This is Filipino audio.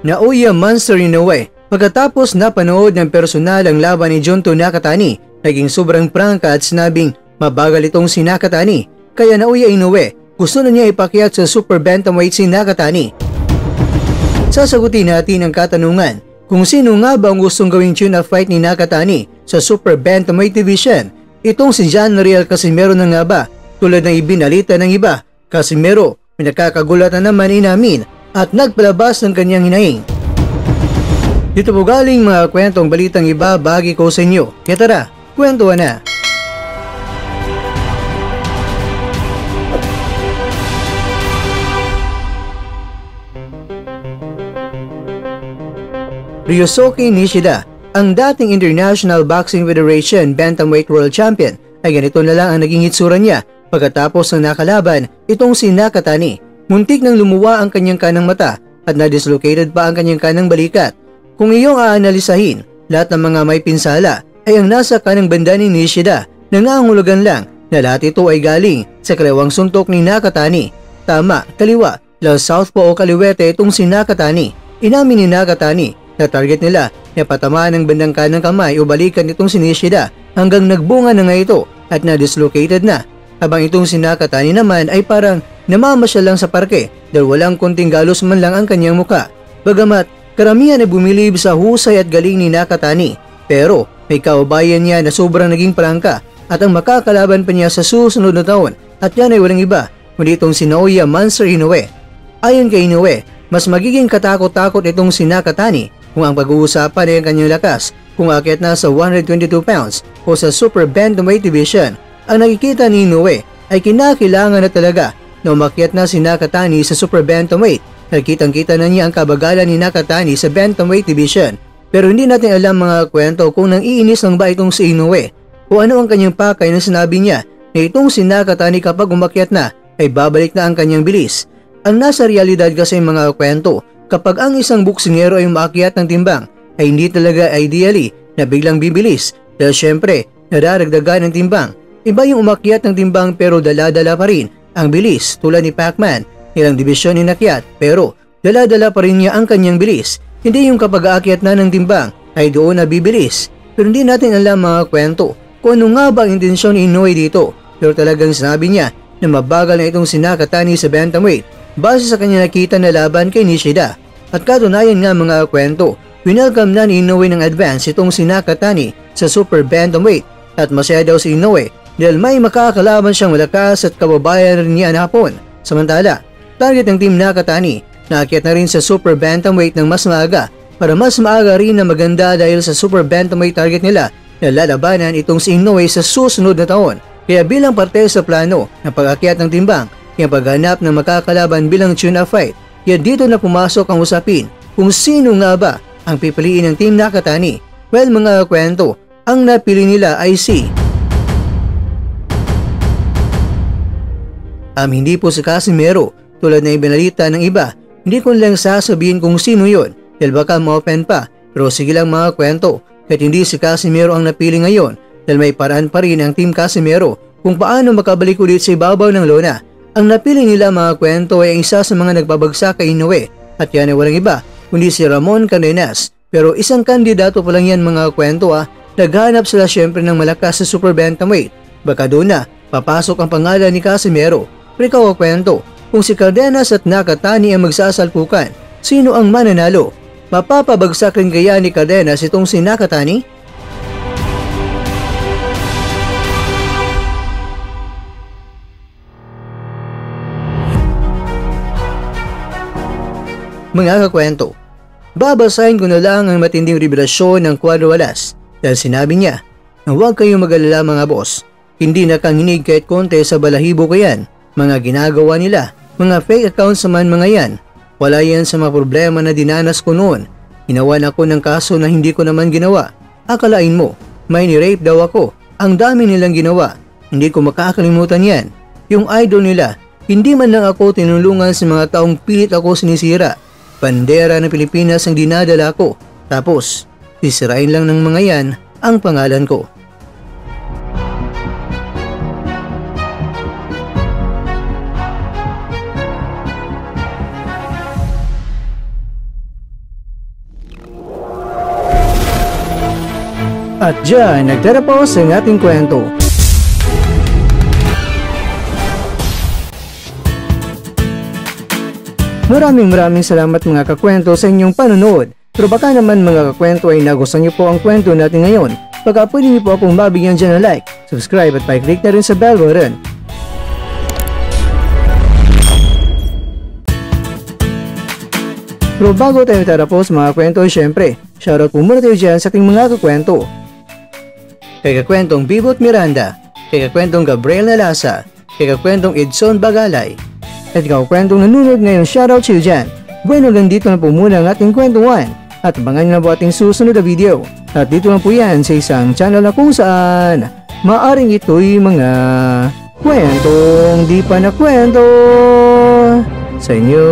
Naoya Monster Inoue. Pagkatapos napanood ng personal ang laban ni Junto Nakatani, naging sobrang prangka at sinabing mabagal itong si Nakatani. Kaya Naoya Inoue, gusto na niya ipakyat sa super bantamweight si Nakatani. Sasagutin natin ang katanungan kung sino nga ba ang gustong gawing tune-up fight ni Nakatani sa super bantamweight division. Itong si John Riel Casimero na nga ba? Tulad ng ibinalita ng iba, Casimero pinakakagulatan naman inamin at nagpalabas ng kanyang hinaing. Dito po galing mga kwentong balitang iba bagi ko sa inyo. Kaya tara, kwentuhan na! Ryosuke Nishida, ang dating International Boxing Federation Bantamweight World Champion, ay ganito na lang ang naging hitsura niya pagkatapos ng nakalaban itong si Nakatani. Muntik nang lumuwa ang kanyang kanang mata at na-dislocated pa ang kanyang kanang balikat. Kung iyong aanalisahin, lahat ng mga may pinsala ay ang nasa kanang banda ni Nishida. Nangangulugan lang na lahat ito ay galing sa kaliwang suntok ni Nakatani. Tama, kaliwa, lang southpaw o kaliwete itong si Nakatani. Inamin ni Nakatani na target nila na patamaan ng bandang kanang kamay o balikan itong si Nishida hanggang nagbunga na nga ito at na-dislocated na. Habang itong si Nakatani naman ay parang namamasyal lang sa parke dahil walang konting galos man lang ang kanyang muka. Bagamat karamihan ay bumilib sa husay at galing ni Nakatani, pero may kaubayan niya na sobrang naging prangka at ang makakalaban pa niya sa susunod na taon at yan ay walang iba kundi itong si Naoya Monster Inoue. Ayon kay Inoue, mas magiging katakot-takot itong si Nakatani kung ang pag-uusapan ay ang kanyang lakas kung aakyat na sa 122 pounds o sa super bantamweight division. Ang nakikita ni Inoue ay kinakailangan na talaga na umakyat na si Nakatani sa super bantamweight. Nakitang-kita na niya ang kabagalan ni Nakatani sa bantamweight division. Pero hindi natin alam mga kwento kung nang iinis lang ba itong si Inoue o ano ang kanyang pakay na sinabi niya na itong si Nakatani kapag umakyat na ay babalik na ang kanyang bilis. Ang nasa realidad kasi mga kwento, kapag ang isang buksingero ay umaakyat ng timbang ay hindi talaga ideally na biglang bibilis dahil syempre nadaragdagan ng timbang. Iba yung umakyat ng timbang pero dala-dala pa rin ang bilis tulad ni Pacman. Ilang dibisyon inakyat pero dala-dala pa rin niya ang kanyang bilis. Hindi yung kapag aakyat na ng timbang ay doon na bibilis. Pero hindi natin alam mga kwento kung ano nga ba ang intensyon ni Inoue dito. Pero talagang sinabi niya na mabagal na itong si Nakatani sa bantamweight base sa kanya nakita na laban kay Nishida. At katunayan nga mga kwento, winelcome na ni Inoue ng advance itong si Nakatani sa super bantamweight at masaya daw si Inoue dahil may makakalaban siyang malakas at kababayan rin niya na hapon. Samantala, target ng team Nakatani, naakyat na rin sa super bantamweight ng mas maaga para mas maaga rin na maganda dahil sa super bantamweight target nila na lalabanan itong si Inoue sa susunod na taon. Kaya bilang parte sa plano ng pag-akyat ng timbang, yung paghanap ng makakalaban bilang tune-up fight, kaya dito na pumasok ang usapin kung sino nga ba ang pipiliin ng team Nakatani. Well mga kwento, ang napili nila ay si hindi po si Casimero tulad na ibinalita ng iba. Hindi ko lang sasabihin kung sino yon dahil baka ma-open pa, pero sige lang mga kwento kahit hindi si Casimero ang napili ngayon dahil may paraan pa rin ang team Casimero kung paano makabalik ulit sa ibabaw ng lona. Ang napili nila mga kwento ay isa sa mga nagbabagsak kay Inoue at yan ay walang iba kundi si Ramon Cardenas. Pero isang kandidato pa lang yan mga kwento naghanap sila syempre ng malakas sa super bantamweight. Baka doon na papasok ang pangalan ni Casimero. Pero ikaw kwento, kung si Cardenas at Nakatani ang magsasalpukan, sino ang mananalo? Mapapabagsak rin kaya ni Cardenas itong si Nakatani? Mga kakwento, babasahin ko na lang ang matinding revelasyon ng Cuadro Alas dahil sinabi niya na huwag kayong mag-alala mga boss. Hindi nakanginig kahit konti sa balahibo ko yan. Mga ginagawa nila, mga fake accounts naman mga yan. Wala yan sa mga problema na dinanas ko noon. Ginawan ako ng kaso na hindi ko naman ginawa. Akalain mo, may ni-rape daw ako. Ang dami nilang ginawa. Hindi ko makakalimutan yan. Yung idol nila, hindi man lang ako tinulungan sa mga taong pilit ako sinisira. Bandera ng Pilipinas ang dinadala ko. Tapos, sisirain lang ng mga yan ang pangalan ko. At dyan, nagtatapos ang ating kwento. Maraming salamat mga kakwento sa inyong panonood. Pero baka naman mga kakwento ay nagustuhan niyo po ang kwento natin ngayon. Baka pwede niyo po akong mabigyan dyan ng like, subscribe at pa-click na rin sa bell button. Pero bago tayo tatapos mga kwento, syempre, shoutout po muna tayo dyan sa ating mga kakwento. Kay kakwentong Bibot Miranda, kay kakwentong Gabriel Nalasa, kay kakwentong Edson Bagalay, at kakwentong nanonood ngayon, shoutout sa iyo dyan. Bueno, hanggang dito na po muna ang ating kwentuhan at abangan nyo na po ating susunod na video. At dito lang po yan sa isang channel na kung saan maaring ito'y mga kwentong di pa na kwento sa inyo.